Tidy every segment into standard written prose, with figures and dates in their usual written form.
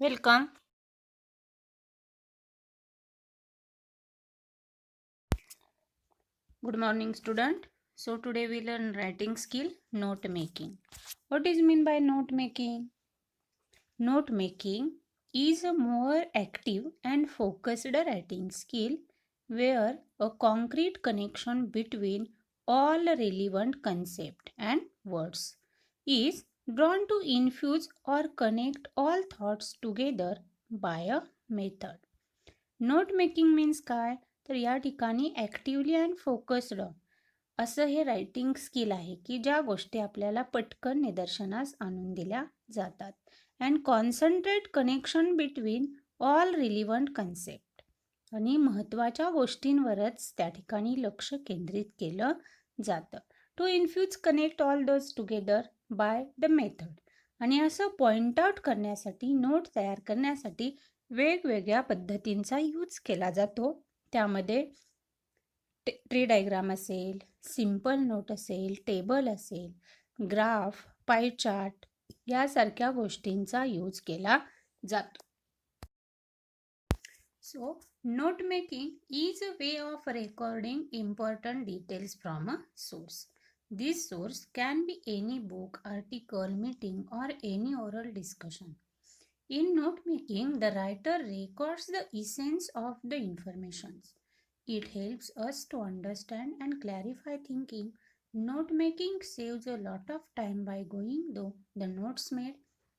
Welcome. Good morning, student. So today we learn writing skill, note making. What is mean by note making? Note making is a more active and focused writing skill where a concrete connection between all relevant concepts and words is drawn to infuse or connect all thoughts together by a method. Note making means काय तर या ठिकाणी actively and focused असं हे writing skill आहे की ज्या गोष्टी आपल्याला पटकन निदर्शनास आणून दिल्या जातात and concentrate connection between all relevant concept आणि महत्त्वाच्या गोष्टींवरच त्या ठिकाणी लक्ष केंद्रित केलं जातं. To infuse connect all those together by the method. आणि असं पॉइंट आउट करण्यासाठी नोट तयार करण्यासाठी वेगवेगळ्या पद्धतींचा यूज केला जातो. त्यामध्ये ट्री डायग्राम असेल, सिंपल नोट असेल, टेबल असेल, ग्राफ, पाय चार्ट यासारख्या गोष्टींचा यूज केला जातो. So, note making is a way of recording important details from a source. This source can be any book, article, meeting, or any oral discussion. In note making, the writer records the essence of the information. It helps us to understand and clarify thinking. Note making saves a lot of time by going through the notes made.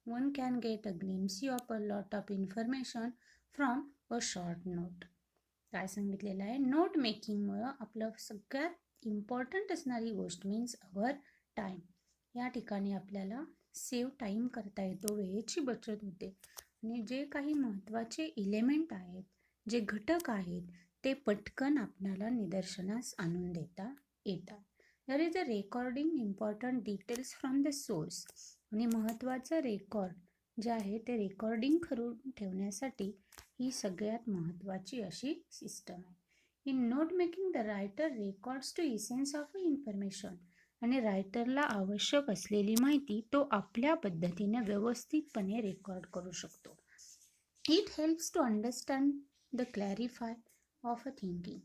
One can get a glimpse of a lot of information from a short note. काय सांगितलेलं आहे, note मेकिंगमुळं आपलं सगळ्यात important असणारी गोष्ट means our time. या ठिकाणी आपल्याला सेव्ह टाईम करता येतो, वेळेची बचत होते आणि जे काही महत्त्वाचे इलेमेंट आहेत, जे घटक आहेत ते पटकन आपल्याला निदर्शनास आणून देता येतात. There is a recording important details from the source. आणि महत्त्वाचं रेकॉर्ड जे आहे ते रेकॉर्डिंग करून ठेवण्यासाठी ही सगळ्यात महत्त्वाची अशी सिस्टम आहे. In note making the writer records to essence of information. आणि रायटरला आवश्यक असलेली माहिती तो आपल्या पद्धतीने व्यवस्थितपणे रेकॉर्ड करू शकतो. It helps to understand the clarify of a thinking.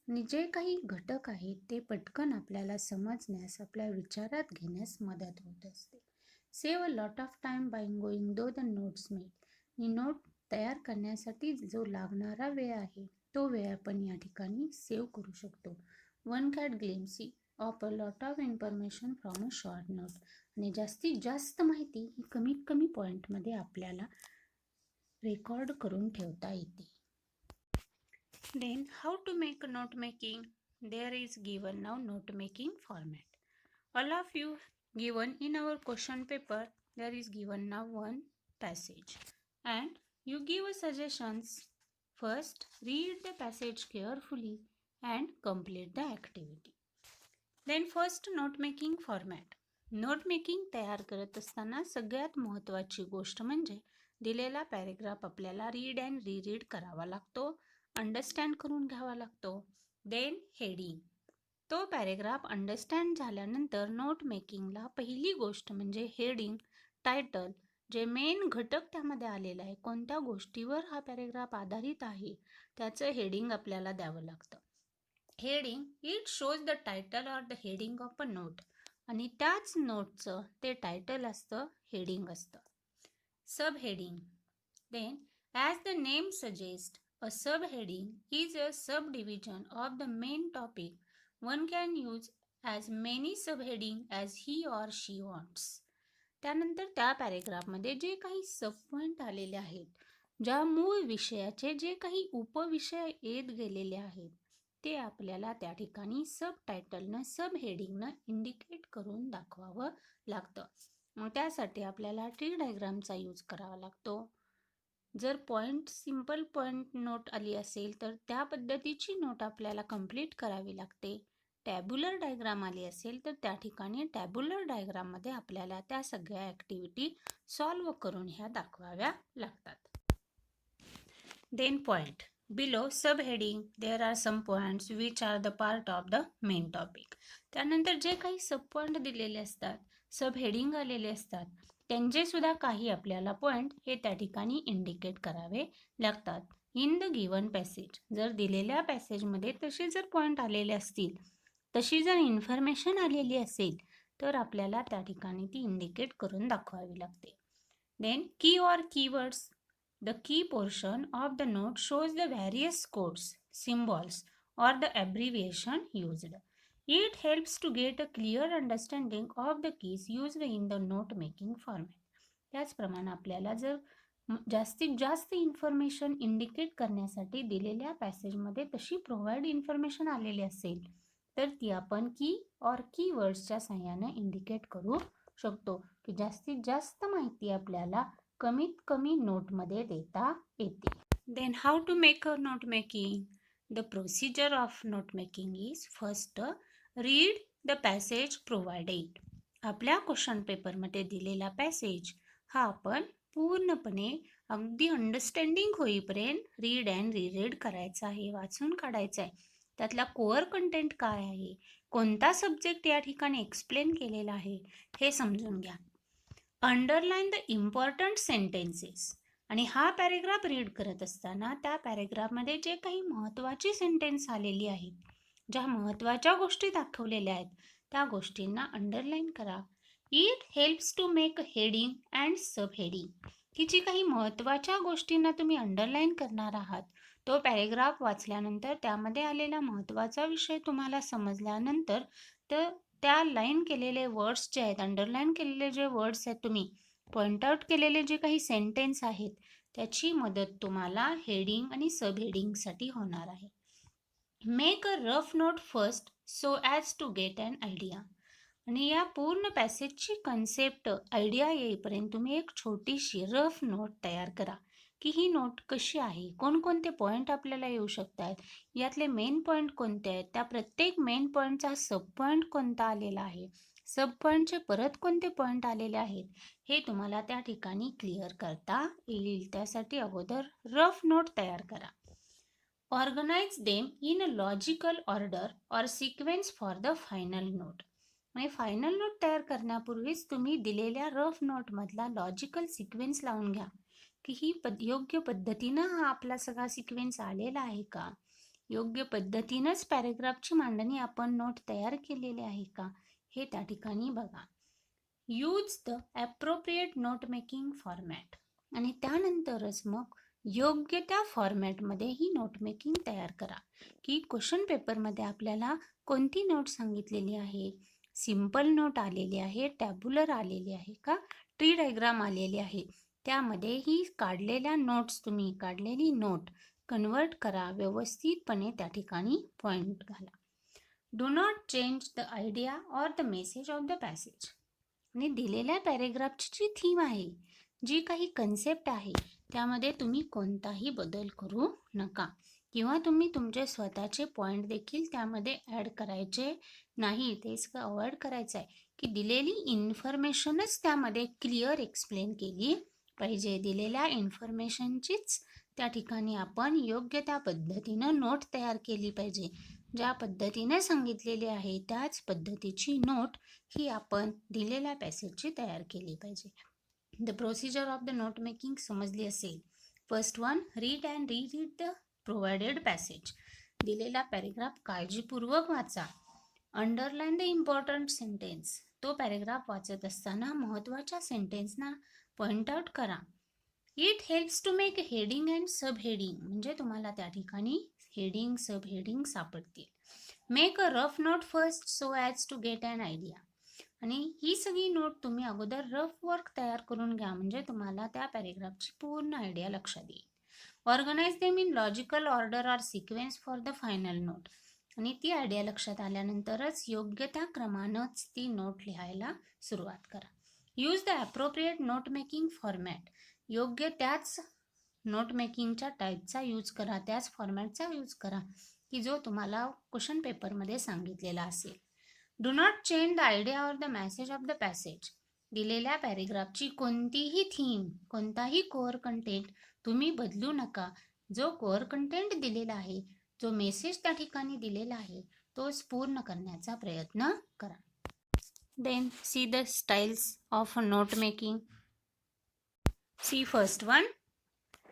आणि जे काही घटक आहेत ते पटकन आपल्याला समजण्यास, आपल्या विचारात घेण्यास मदत होत असते. Save a lot of time by going through the notes made. ही नोट तयार करण्यासाठी जो लागणारा वेळ आहे तो वेळ आपण या ठिकाणी सेव्ह करू शकतो. One gets glimpse of a lot of information from a short note. आणि जास्तीत जास्त माहिती ही कमीत कमी पॉईंटमध्ये आपल्याला रेकॉर्ड करून ठेवता येते. Then how to make note making. There is given नाव note making format. All of you given in our question paper, there is given now one passage and you give suggestions. First, read the passage carefully and complete the activity. Then first, note making format. Note making तयार करत असताना सगळ्यात महत्त्वाची गोष्ट म्हणजे दिलेला paragraph आपल्याला read and रीरीड करावा लागतो, अंडरस्टँड करून घ्यावा लागतो. Then heading. तो पॅरेग्राफ अंडरस्टँड झाल्यानंतर नोट मेकिंगला पहिली गोष्ट म्हणजे हेडिंग, टायटल, जे मेन घटक त्यामध्ये आलेला आहे, कोणत्या गोष्टीवर हा पॅरेग्राफ आधारित आहे त्याचं हेडिंग आपल्याला द्यावं लागतं. Heading it shows the title or the heading of a note. आणि त्याच नोटचं ते टायटल असतं, हेडिंग असतं. Sub heading. Then as the name suggest, a sub heading is a sub division of the main topic. One can use as many subheading as he or she wants. त्यानंतर त्या पॅरेग्राफमध्ये जे काही सब point आलेले आहेत, ज्या मूळ विषयाचे जे काही उपविषय येत गेलेले आहेत ते आपल्याला त्या ठिकाणी सब टायटलनं, सब हेडिंगनं इंडिकेट करून दाखवावं लागतं. मग त्यासाठी आपल्याला ट्री डायग्रामचा यूज करावा लागतो. जर पॉईंट सिंपल पॉईंट नोट आली असेल तर त्या पद्धतीची नोट आपल्याला कंप्लीट करावी लागते. टॅब्युलर डायग्राम आली असेल तर त्या ठिकाणी टॅब्युलर डायग्राममध्ये आपल्याला त्या सगळ्या ॲक्टिव्हिटी सॉल्व करून ह्या दाखवाव्या लागतात. Then point. Below sub heading there are some points which are the part of the main topic. त्यानंतर जे काही सब पॉईंट दिलेले असतात, सब हेडिंग आलेले असतात, त्यांचे सुद्धा काही आपल्याला पॉईंट हे त्या ठिकाणी इंडिकेट करावे लागतात. इन द गिवन पॅसेज, जर दिलेल्या पॅसेजमध्ये तसे जर पॉईंट आलेले असतील, तशी जर इन्फॉर्मेशन आलेली असेल, तर आपल्याला त्या ठिकाणी ती इंडिकेट करून दाखवावी लागते. देन की or keywords. The key portion of the note shows the various codes, symbols, or the abbreviation used. It helps to get a clear understanding of the keys used in the note making format. त्याचप्रमाणे आपल्याला जर जास्तीत जास्त information indicate करण्यासाठी दिलेल्या पॅसेजमध्ये तशी provide information आलेली असेल, तर ती आपण की ऑर कीवर्ड्सच्या सहाय्याने इंडिकेट करू शकतो की जास्तीत जास्त माहिती आपल्याला कमीत कमी नोटमध्ये देता येते. Then how to make a note making. The procedure of note making is first, read the passage provided. आपल्या क्वेश्चन पेपरमध्ये दिलेला पॅसेज हा आपण पूर्णपणे अगदी अंडरस्टँडिंग होईपर्यंत रीड अँड रीरीड करायचा आहे, वाचून काढायचा आहे. त्यातला कोअर कंटेंट काय आहे, कोणता सब्जेक्ट या ठिकाणी एक्सप्लेन केलेला आहे हे समजून घ्या. Underline the important sentences. आणि हा पॅरेग्राफ रीड करत असताना त्या पॅरेग्राफमध्ये जे काही महत्त्वाची सेंटेन्स आलेली आहेत, ज्या महत्त्वाच्या गोष्टी दाखवलेल्या आहेत, त्या गोष्टींना अंडरलाईन करा. It helps to make heading and sub heading. की जी काही महत्त्वाच्या गोष्टींना तुम्ही अंडरलाईन करणार आहात, तो पॅरेग्राफ वाचल्यानंतर त्यामध्ये आलेला महत्त्वाचा विषय तुम्हाला समजल्यानंतर तर त्या लाईन केलेले वर्ड्स जे आहेत, अंडरलाईन केलेले जे वर्ड्स आहेत, तुम्ही पॉइंट आउट केलेले जे काही सेंटेन्स आहेत, त्याची मदत तुम्हाला हेडिंग आणि सब हेडिंगसाठी होणार आहे. Make a rough note first so as to get an idea. आणि या पूर्ण पॅसेजची कन्सेप्ट आयडिया येईपर्यंत तुम्ही एक छोटीशी रफ नोट तयार करा की ही नोट कशी आहे, कोणकोणते पॉईंट आपल्याला येऊ शकतात, यातले मेन पॉईंट कोणते आहेत, त्या प्रत्येक मेन पॉईंटचा सब पॉईंट कोणता आलेला आहे, सब पॉईंटचे परत कोणते पॉईंट आलेले आहेत, हे तुम्हाला त्या ठिकाणी क्लिअर करता येईल. त्यासाठी अगोदर रफ नोट तयार करा. Organise them in a logical order or sequence for the final note. म्हणजे फायनल नोट तयार करण्यापूर्वीच तुम्ही दिलेल्या रफ नोटमधला लॉजिकल सिक्वेन्स लावून घ्या की ही योग्य पद्धतीनं हा आपला सगळा सिक्वेन्स आलेला आहे का, योग्य पद्धतीनंच पॅरेग्राफची मांडणी आपण नोट तयार केलेली आहे का, हे त्या ठिकाणी बघा. Use the appropriate note making format. आणि त्यानंतरच मग योग्य त्या फॉर्मॅटमध्ये ही नोट मेकिंग तयार करा. की क्वेश्चन पेपरमध्ये आपल्याला कोणती नोट सांगितलेली आहे, सिंपल नोट आलेली आहे, टॅब्युलर आलेली आहे का, ट्री डायग्राम आलेली आहे, त्यामध्ये ही काढलेल्या नोट्स तुम्ही काढलेली नोट कन्वर्ट करा, व्यवस्थितपणे त्या ठिकाणी पॉईंट घाला. Do not change the idea or the message of the passage. आणि दिलेल्या पॅरेग्राफची जी थीम आहे, जी काही कन्सेप्ट आहे, त्यामध्ये तुम्ही कोणताही बदल करू नका किंवा तुम्ही तुमचे स्वतःचे पॉईंट देखील त्यामध्ये ॲड करायचे नाही. तेच अवॉइड करायचं आहे की दिलेली इन्फॉर्मेशनच त्यामध्ये क्लिअर एक्सप्लेन केली पाहिजे. दिलेल्या इन्फॉर्मेशनचीच त्या ठिकाणी आपण योग्य त्या पद्धतीनं नोट तयार केली पाहिजे. ज्या पद्धतीने सांगितलेली आहे त्याच पद्धतीची नोट ही आपण दिलेल्या पॅसेजची तयार केली पाहिजे. The procedure of the note making समजली असेल. First one, read and reread the provided passage. दिलेला पॅरेग्राफ काळजीपूर्वक वाचा. Underline the important sentence. तो पॅरेग्राफ वाचत असताना महत्त्वाच्या सेंटेन्सना पॉइंट आउट करा. It helps to make heading and sub heading. म्हणजे तुम्हाला त्या ठिकाणी हेडिंग सब हेडिंग सापडतील. Make a rough note first so as to get an idea. आणि ही सगळी नोट तुम्ही अगोदर रफ वर्क तयार करून घ्या, म्हणजे तुम्हाला त्या पॅरेग्राफची पूर्ण आयडिया लक्षात येईल. Organise them in logical order or sequence for the final note. आणि ती आयडिया लक्षात आल्यानंतरच योग्य त्या क्रमानंच ती नोट लिहायला सुरुवात करा. Use the appropriate note making format. योग्य त्याच नोट मेकिंगच्या टाईपचा यूज करा, त्याच फॉर्मॅटचा यूज करा की जो तुम्हाला क्वेश्चन पेपरमध्ये सांगितलेला असेल. Do not change the idea or the message of the passage. दिलेल्या पॅरेग्राफची कोणतीही थीम, कोणताही कोअर कंटेंट तुम्ही बदलू नका. जो कोअर कंटेंट दिलेला आहे, जो मेसेज त्या ठिकाणी दिलेला आहे, तोच पूर्ण करण्याचा प्रयत्न करा. Then see the styles of note making. See first one,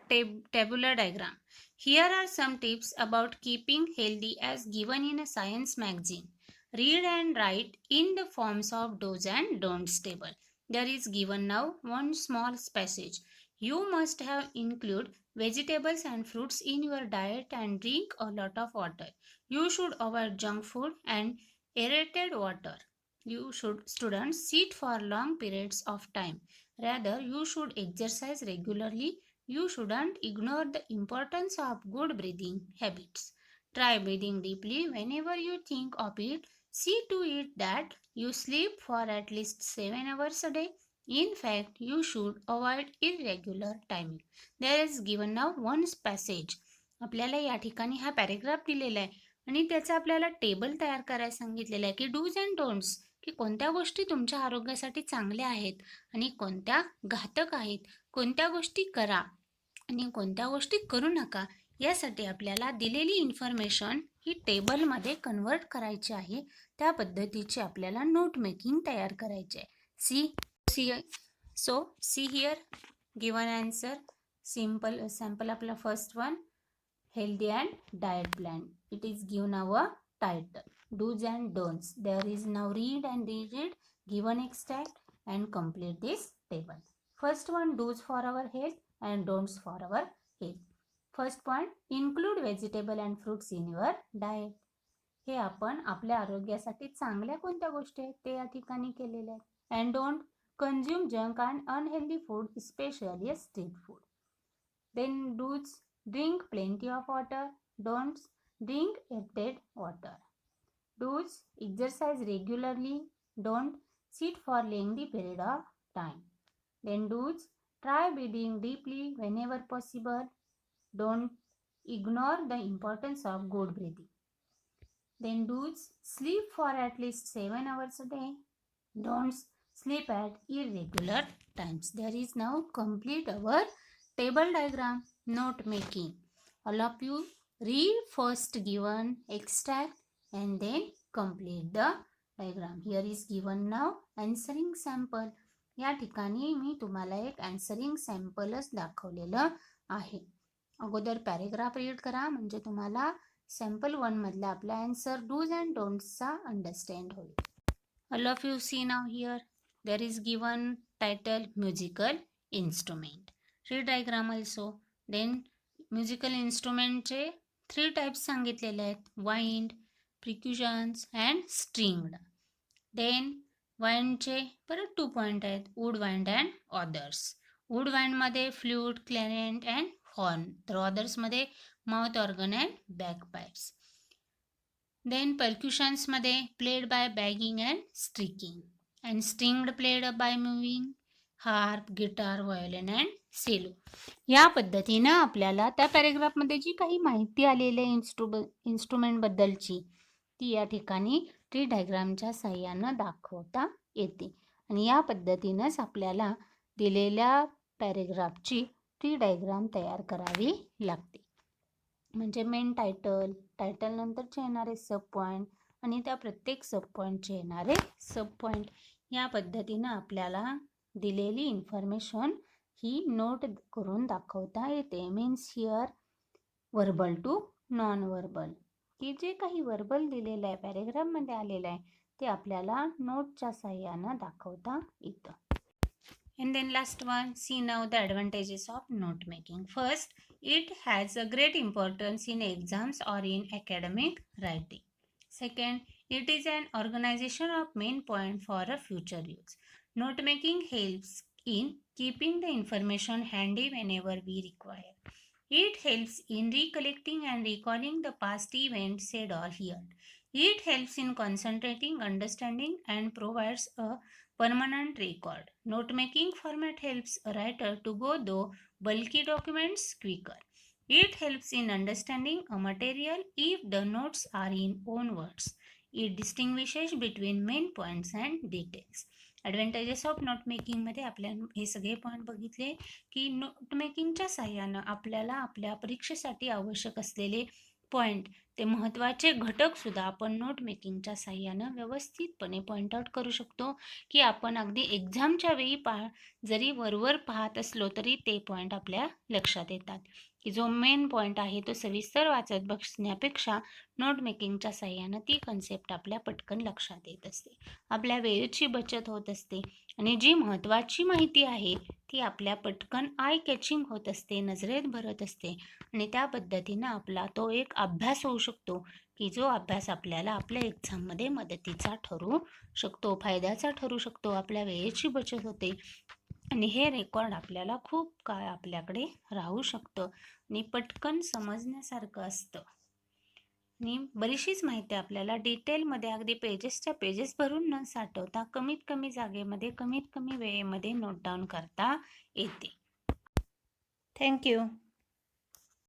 tabular diagram. Here are some tips about keeping healthy as given in a science magazine. Read and write in the forms of do's and don'ts table. There is given now one small passage. You must have include vegetables and fruits in your diet and drink a lot of water. You should avoid junk food and aerated water. You should students sit for long periods of time. Rather, you should exercise regularly. You shouldn't ignore the importance of good breathing habits. Try breathing deeply whenever you think of it. See to it that you sleep for at least 7 hours a day. In fact, you should avoid irregular timing. There is given now one passage. आपल्याला या ठिकाणी हा paragraph दिलेला आहे आणि त्याचा आपल्याला table तयार करायला सांगितलेला आहे की डूज अँड डोंट्स, की कोणत्या गोष्टी तुमच्या आरोग्यासाठी चांगल्या आहेत आणि कोणत्या घातक आहेत, कोणत्या गोष्टी करा आणि कोणत्या गोष्टी करू नका. यासाठी आपल्याला दिलेली इन्फॉर्मेशन ही टेबलमध्ये कन्वर्ट करायची आहे. त्या पद्धतीची आपल्याला नोट मेकिंग तयार करायची आहे. See here given answer. Sample आपला first one, healthy and diet plan. It is given our title, do's and don'ts. There is now read and read given extract and complete this table. First one, do's for our health and don'ts for our health. First point, include vegetable and fruits in your diet. हे आपण आपल्या आरोग्यासाठी चांगल्या कोणत्या गोष्टी आहेत ते या ठिकाणी केलेल्या आहेत. And don't consume junk and unhealthy food, specially street food. Then do's, drink plenty of water. Don'ts, drink aerated water. Do's, exercise regularly. Don't, sit for lengthy period of time. Then do's, try breathing deeply whenever possible. Don't ignore the importance of good breathing. Then do's, sleep for at least 7 hours a day. Don'ts, sleep at irregular times. There is now complete our table diagram note making. All of you read first given extract and then complete the diagram. Here is given now answering sample. या ठिकाणी मी तुम्हाला एक answering sampleच दाखवलेलं आहे. अगोदर paragraph read करा म्हणजे तुम्हाला सॅम्पल 1 मधला आपला आन्सर डूज अँड डोंट्सचा अंडरस्टँड होईल. All of you see now here there is given title musical instrument. Read diagram also. Then musical इन्स्ट्रुमेंटचे 3 टाइप्स सांगितलेले आहेत, wind, percussions and stringed. Then वाइंडचे परत 2 पॉईंट आहेत, wood wind and others. Wood वाइंडमध्ये flute, clarinet and horn, तर ऑदर्समध्ये mouth organ and bagpipes. Then पर्क्युशन्समध्ये played by banging and striking and stringed played by moving, harp, guitar, violin and cello. या पद्धतीनं आपल्याला त्या पॅरेग्राफमध्ये जी काही माहिती आलेली आहे इन्स्ट्रुमेंटबद्दलची ती या ठिकाणी ट्री डायग्रामच्या साहाय्यानं दाखवता येते आणि या पद्धतीनंच आपल्याला दिलेल्या पॅरेग्राफची ट्री डायग्राम तयार करावी लागते. म्हणजे मेन टायटल नंतरचे येणारे सब पॉईंट आणि त्या प्रत्येक सब पॉईंटचे येणारे सब पॉईंट, या पद्धतीनं आपल्याला दिलेली इन्फॉर्मेशन ही नोट करून दाखवता येते. Means here verbal to non verbal, की जे काही वर्बल दिलेलं आहे पॅरेग्राफमध्ये आलेलं आहे ते आपल्याला नोटच्या साहाय्यानं दाखवता येतं. And then last one, see now the advantages of note making. First, it has a great importance in exams or in academic writing. Second, it is an organization of main point for a future use. Note making helps in keeping the information handy whenever we require. It helps in recollecting and recalling the past events said or heard. It helps in concentrating, understanding, and provides a permanent record. Note-making format helps a writer to go through bulky documents quicker. It helps in understanding a material if the notes are in own words. It distinguishes between main points and details. Advantages of note मेकिंगमध्ये आपल्या हे सगळे point बघितले की note मेकिंगच्या साहाय्यानं आपल्याला आपल्या परीक्षेसाठी आवश्यक असलेले पॉईंट ते महत्त्वाचे घटकसुद्धा आपण नोट मेकिंगच्या साहाय्यानं व्यवस्थितपणे पॉईंट आउट करू शकतो, की आपण अगदी एक्झामच्या वेळी जरी वरवर पाहत असलो तरी ते पॉईंट आपल्या लक्षात येतात, की जो मेन पॉईंट आहे तो सविस्तर वाचत बसण्यापेक्षा नोट मेकिंगच्या साहाय्यानं ती कन्सेप्ट आपल्या पटकन लक्षात येत असते. आपल्या वेळेची बचत होत असते आणि जी महत्त्वाची माहिती आहे ती आपल्या पटकन आय कॅचिंग होत असते, नजरेत भरत असते आणि त्या पद्धतीनं आपला तो एक अभ्यास होऊ शकतो, की जो अभ्यास आपल्याला आपल्या एक्झाममध्ये मदतीचा ठरू शकतो, फायद्याचा ठरू शकतो. आपल्या वेळेची बचत होते आणि हे रेकॉर्ड आपल्याला खूप काळ आपल्याकडे राहू शकतं आणि पटकन समजण्यासारखं असतं आणि बरीचशीच माहिती आपल्याला डिटेलमध्ये अगदी पेजेसच्या पेजेस भरून न साठवता कमीत कमी जागेमध्ये कमीत कमी वेळेमध्ये नोट डाऊन करता येते. थँक्यू.